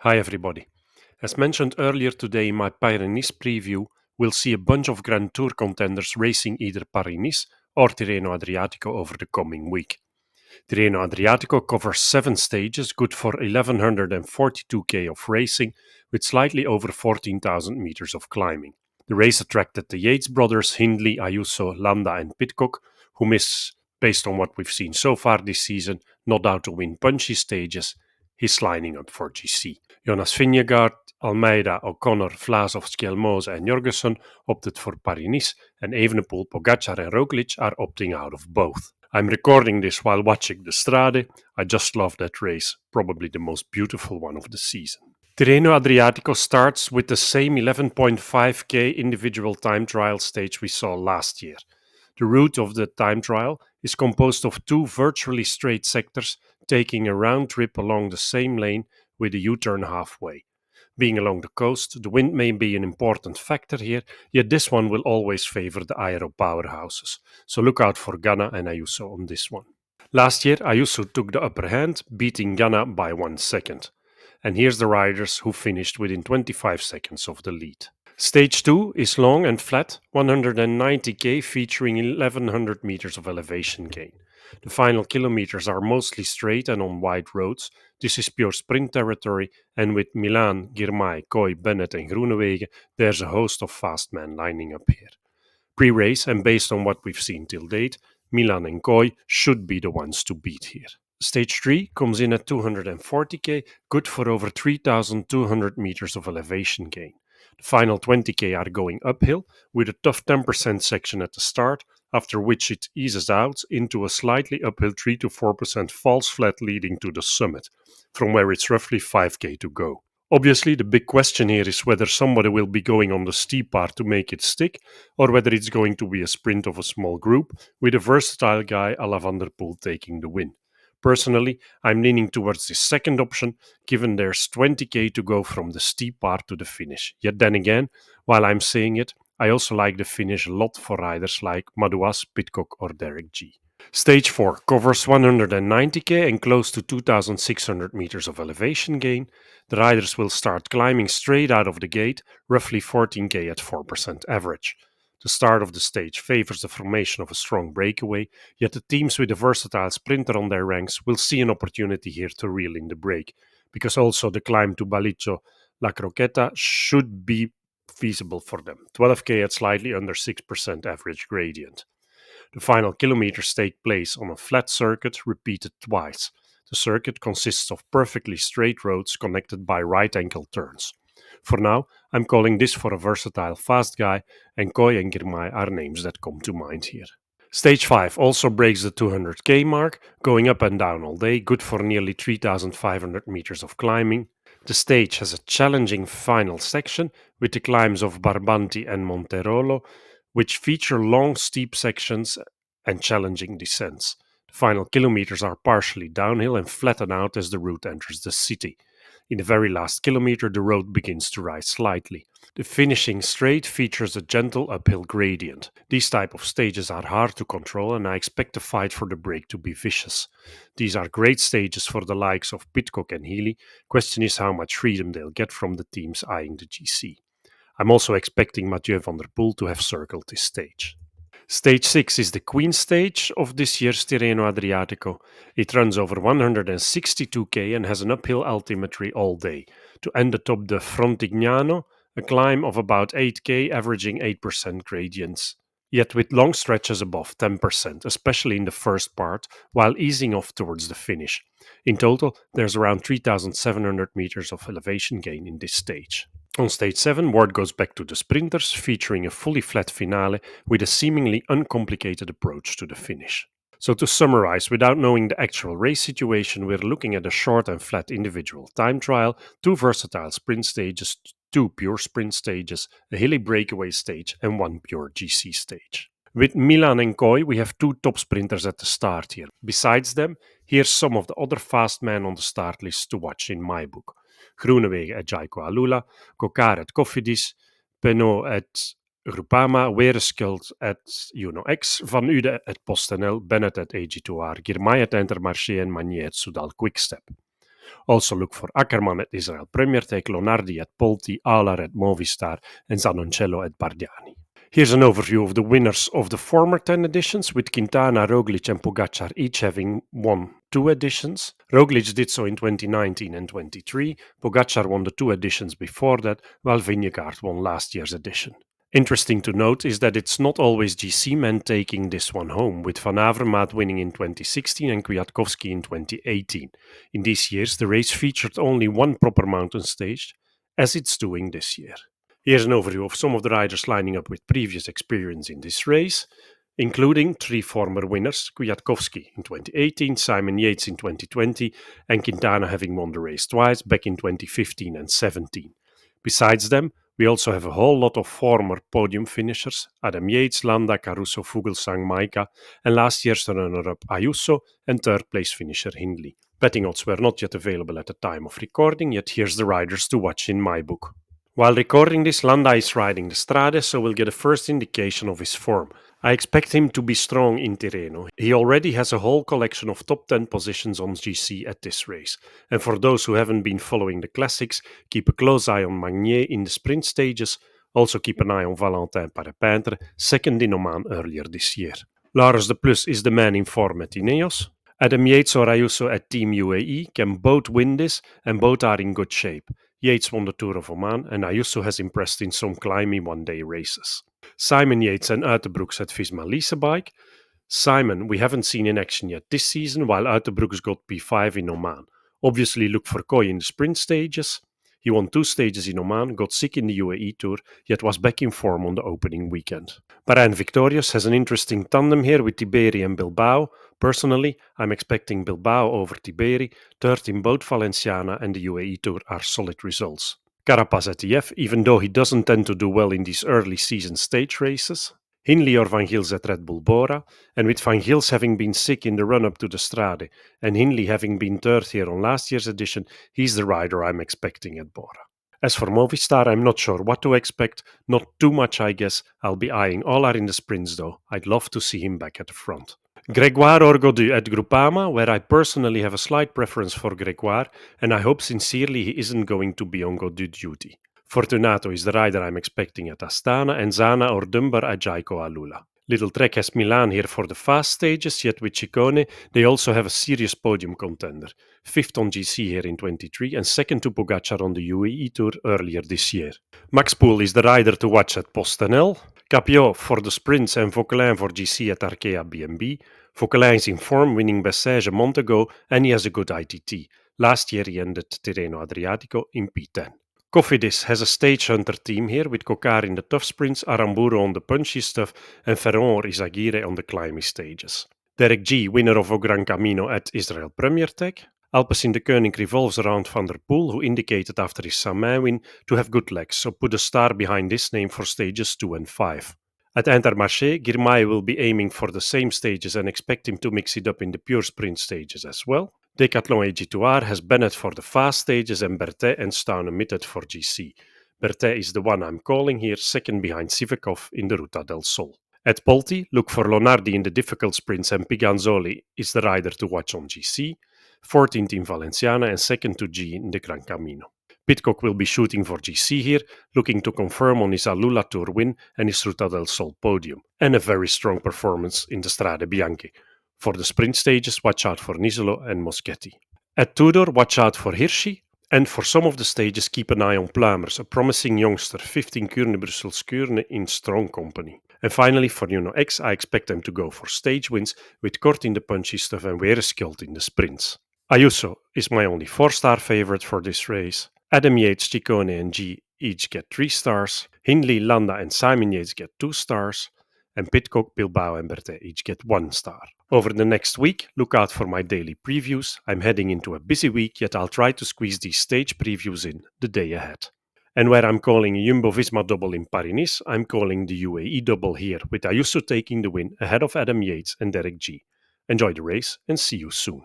Hi everybody. As mentioned earlier today in my Paris-Nice preview, we'll see a bunch of Grand Tour contenders racing either Paris-Nice or Tirreno Adriatico over the coming week. Tirreno Adriatico covers 7 stages, good for 1142k of racing, with slightly over 14,000 meters of climbing. The race attracted the Yates brothers, Hindley, Ayuso, Landa and Pidcock, who miss, based on what we've seen so far this season, not out to win punchy stages. He's lining up for GC. Jonas Vingegaard, Almeida, O'Connor, Vlasov, Skelmose and Jorgensen opted for Paris-Nice, and Evenepoel, Pogacar and Roglic are opting out of both. I'm recording this while watching the Strade. I just love that race, probably the most beautiful one of the season. Tirreno Adriatico starts with the same 11.5k individual time trial stage we saw last year. The route of the time trial is composed of 2 virtually straight sectors taking a round trip along the same lane with a U-turn halfway. Being along the coast, the wind may be an important factor here, yet this one will always favor the aero powerhouses, so look out for Ganna and Ayuso on this one. Last year, Ayuso took the upper hand, beating Ganna by 1 second. And here's the riders who finished within 25 seconds of the lead. Stage 2 is long and flat, 190k, featuring 1100 meters of elevation gain. The final kilometers are mostly straight and on wide roads. This is pure sprint territory, and with Milan, Girmay, Kooi, Bennett and Groenewegen, there's a host of fast men lining up here. Pre-race, and based on what we've seen till date, Milan and Kooi should be the ones to beat here. Stage 3 comes in at 240k, good for over 3,200 meters of elevation gain. The final 20k are going uphill, with a tough 10% section at the start, after which it eases out into a slightly uphill 3 to 4% false flat leading to the summit, from where it's roughly 5k to go. Obviously, the big question here is whether somebody will be going on the steep part to make it stick, or whether it's going to be a sprint of a small group, with a versatile guy a la Van der Poel taking the win. Personally, I'm leaning towards the second option, given there's 20k to go from the steep part to the finish. Yet then again, while I'm saying it, I also like the finish a lot for riders like Madouas, Pidcock or Derek G. Stage 4 covers 190k and close to 2,600 meters of elevation gain. The riders will start climbing straight out of the gate, roughly 14k at 4% average. The start of the stage favors the formation of a strong breakaway, yet the teams with a versatile sprinter on their ranks will see an opportunity here to reel in the break, because also the climb to Baliccio La Croqueta should be feasible for them, 12k at slightly under 6% average gradient. The final kilometers take place on a flat circuit repeated twice. The circuit consists of perfectly straight roads connected by right-angle turns. For now, I'm calling this for a versatile fast guy, and Kooi and Girmay are names that come to mind here. Stage 5 also breaks the 200k mark, going up and down all day, good for nearly 3,500 meters of climbing. The stage has a challenging final section with the climbs of Barbanti and Monterolo, which feature long, steep sections and challenging descents. The final kilometers are partially downhill and flatten out as the route enters the city. In the very last kilometer, the road begins to rise slightly. The finishing straight features a gentle uphill gradient. These type of stages are hard to control, and I expect the fight for the break to be vicious. These are great stages for the likes of Pidcock and Healy. Question is how much freedom they'll get from the teams eyeing the GC. I'm also expecting Mathieu van der Poel to have circled this stage. Stage 6 is the Queen stage of this year's Tirreno Adriatico. It runs over 162k and has an uphill altimetry all day. To end atop the Frontignano, a climb of about 8k averaging 8% gradients, yet with long stretches above 10%, especially in the first part, while easing off towards the finish. In total, there's around 3,700 meters of elevation gain in this stage. On stage 7, word goes back to the sprinters, featuring a fully flat finale with a seemingly uncomplicated approach to the finish. So to summarize, without knowing the actual race situation, we're looking at a short and flat individual time trial, 2 versatile sprint stages, 2 pure sprint stages, a hilly breakaway stage and 1 pure GC stage. With Milan and Kooi, we have 2 top sprinters at the start here. Besides them, here's some of the other fast men on the start list to watch in my book. Groenewegen at Jaiko Alula, Kokar at Cofidis, Penaud at Groupama, Wereskult at UNOX, Van Ude at PostNL, Bennett at AG2R, Girmay at Intermarché and Magnier at Soudal Quickstep. Also look for Ackerman at Israel Premier Tech, Lonardi at Polti, Alar at Movistar, and Zanoncello at Bardiani. Here's an overview of the winners of the former 10 editions, with Quintana, Roglic and Pogacar each having won 2 editions. Roglic did so in 2019 and 23, Pogacar won the 2 editions before that, while Vingegaard won last year's edition. Interesting to note is that it's not always GC men taking this one home, with Van Avermaet winning in 2016 and Kwiatkowski in 2018. In these years, the race featured only one proper mountain stage, as it's doing this year. Here's an overview of some of the riders lining up with previous experience in this race, including 3 former winners, Kwiatkowski in 2018, Simon Yates in 2020, and Quintana having won the race twice, back in 2015 and 17. Besides them, we also have a whole lot of former podium finishers, Adam Yates, Landa, Caruso, Fuglsang, Maika, and last year's runner-up Ayuso, and third-place finisher Hindley. Betting odds were not yet available at the time of recording, yet here's the riders to watch in my book. While recording this, Landa is riding the Strade, so we'll get a first indication of his form. I expect him to be strong in Tirreno. He already has a whole collection of top 10 positions on GC at this race. And for those who haven't been following the classics, keep a close eye on Magnier in the sprint stages. Also keep an eye on Valentin Parepintre, second in Oman earlier this year. Lars de Plus is the man in form at Ineos. Adam Yates or Ayuso at Team UAE can both win this, and both are in good shape. Yates won the Tour of Oman, and Ayuso has impressed in some climby one-day races. Simon Yates and Uiterbroeks at Visma Leasebike. Simon we haven't seen in action yet this season, while Uiterbroeks got P5 in Oman. Obviously look for Koy in the sprint stages. He won 2 stages in Oman, got sick in the UAE Tour, yet was back in form on the opening weekend. Bahrain Victorious has an interesting tandem here with Tiberi and Bilbao. Personally, I'm expecting Bilbao over Tiberi. Third in both Valenciana and the UAE Tour are solid results. Carapaz at EF, even though he doesn't tend to do well in these early season stage races. Hindley or Van Gils at Red Bull Bora, and with Van Gils having been sick in the run-up to the Strade, and Hindley having been third here on last year's edition, he's the rider I'm expecting at Bora. As for Movistar, I'm not sure what to expect, not too much I guess. I'll be eyeing Olar in the sprints though. I'd love to see him back at the front. Grégoire or Gaudu at Groupama, where I personally have a slight preference for Grégoire, and I hope sincerely he isn't going to be on Gaudu duty. Fortunato is the rider I'm expecting at Astana, and Zana or Dunbar at Jaiko Alula. Little Trek has Milan here for the fast stages, yet with Ciccone they also have a serious podium contender. 5th on GC here in 23 and 2nd to Pogacar on the UAE Tour earlier this year. Max Poole is the rider to watch at Postenel. Capio for the sprints and Vauquelin for GC at Arkea BNB. Vauquelin is in form, winning Bessèges a month ago, and he has a good ITT. Last year he ended Tirreno Adriatico in P10. Cofidis has a stage hunter team here with Cocar in the tough sprints, Aramburu on the punchy stuff, and Ferron or Izagirre on the climby stages. Derek G, winner of O Gran Camino at Israel Premier Tech. Alpecin de Koning revolves around Van der Poel, who indicated after his Saint-Main win to have good legs, so put a star behind this name for stages 2 and 5. At Intermarché, Girmay will be aiming for the same stages and expect him to mix it up in the pure sprint stages as well. Decathlon Egitoire has Bennett for the fast stages and Berthet and Staunen Mittet for GC. Berthet is the one I'm calling here, second behind Sivakov in the Ruta del Sol. At Polti, look for Lonardi in the difficult sprints and Piganzoli is the rider to watch on GC. 14th in Valenciana and second to G in the Gran Camino. Pidcock will be shooting for GC here, looking to confirm on his Alula Tour win and his Ruta del Sol podium, and a very strong performance in the Strade Bianche. For the sprint stages, watch out for Nisolo and Moschetti. At Tudor, watch out for Hirschi, and for some of the stages, keep an eye on Pluimers, a promising youngster, 15 Kuurne Brussels Kuurne in strong company. And finally, for Uno X, I expect them to go for stage wins, with Kort in the punchy stuff and Wereskild in the sprints. Ayuso is my only 4-star favorite for this race. Adam Yates, Ciccone and G each get 3 stars. Hindley, Landa and Simon Yates get 2 stars. And Pidcock, Bilbao and Berthet each get 1 star. Over the next week, look out for my daily previews. I'm heading into a busy week, yet I'll try to squeeze these stage previews in the day ahead. And where I'm calling a Jumbo-Visma double in Paris-Nice, I'm calling the UAE double here, with Ayuso taking the win ahead of Adam Yates and Derek G. Enjoy the race and see you soon.